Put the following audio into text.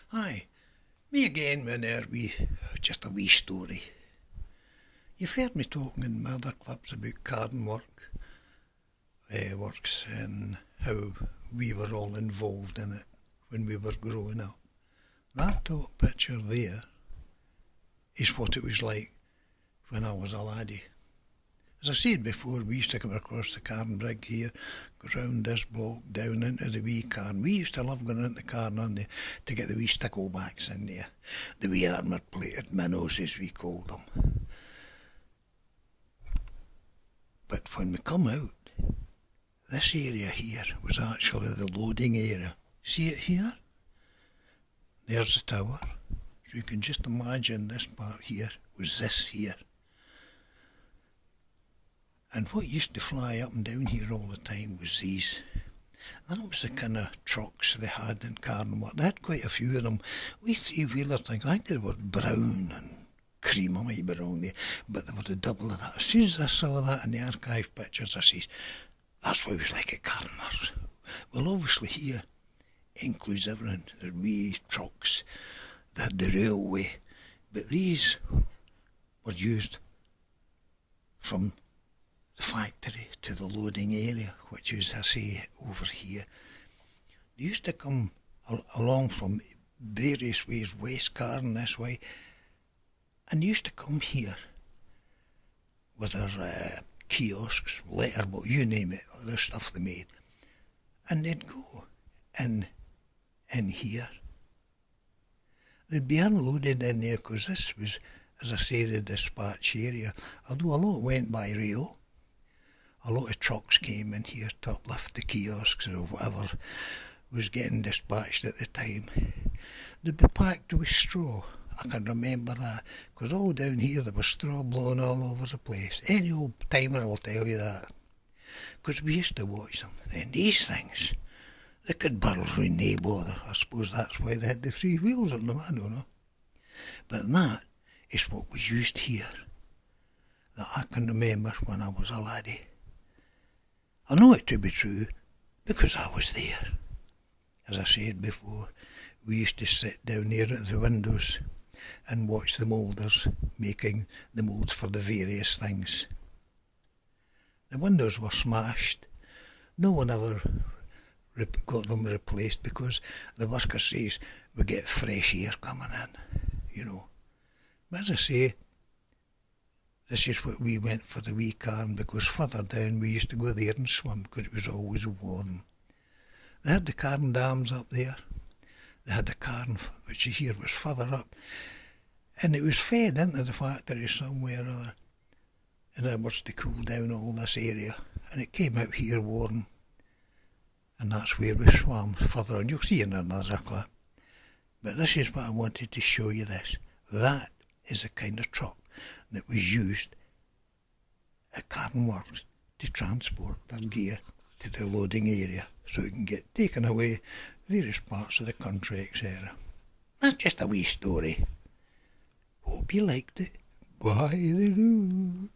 Hi, me again with just a wee story. You've heard me talking in my other clips about Carron works and how we were all involved in it when we were growing up. That top picture there is what it was like when I was a laddie. As I said before, we used to come across the Carron brig here, go round this block, down into the wee Carron. We used to love going into Carron on there to get the wee sticklebacks in there, the wee armour-plated minnows as we called them. But when we come out, this area here was actually the loading area. See it here? There's the tower. So you can just imagine this part here was this here. And what used to fly up and down here all the time was these. That was the kind of trucks they had in Carron. They had quite a few of them. We three-wheeler things, I think they were brown and cream, I might be wrong there, but they were the double of that. As soon as I saw that in the archive pictures, I said, that's what it was like at Carron. Well, obviously here includes everything. There were wee trucks, they had the railway, but these were used from the factory to the loading area, which is, I say, over here. They used to come along from various ways, West Carron this way, and they used to come here with their kiosks, letterbox, you name it, other stuff they made, and they'd go in here. They'd be unloaded in there because this was, as I say, the dispatch area. Although a lot went by rail, a lot of trucks came in here to uplift the kiosks or whatever was getting dispatched at the time. They'd be packed with straw. I can remember that, because all down here there was straw blowing all over the place. Any old timer will tell you that, because we used to watch them. Then these things, they could burrow through no bother. I suppose that's why they had the 3 wheels on them, I don't know. But that is what was used here, that I can remember when I was a laddie. I know it to be true, because I was there. As I said before, we used to sit down there at the windows and watch the moulders making the moulds for the various things. The windows were smashed. No one ever got them replaced because the worker says we get fresh air coming in, But as I say, this is what we went for the wee Carron, because further down we used to go there and swim because it was always warm. They had the Carron dams up there. They had the Carron, which here was further up, and it was fed into the factory somewhere or other, and it was to cool down all this area, and it came out here warm, and that's where we swam further on. You'll see in another clip. But this is what I wanted to show you this. That is the kind of truck that was used at Carron Works to transport their gear to the loading area so it can get taken away various parts of the country, etc. That's just a wee story. Hope you liked it. Bye-the-doo.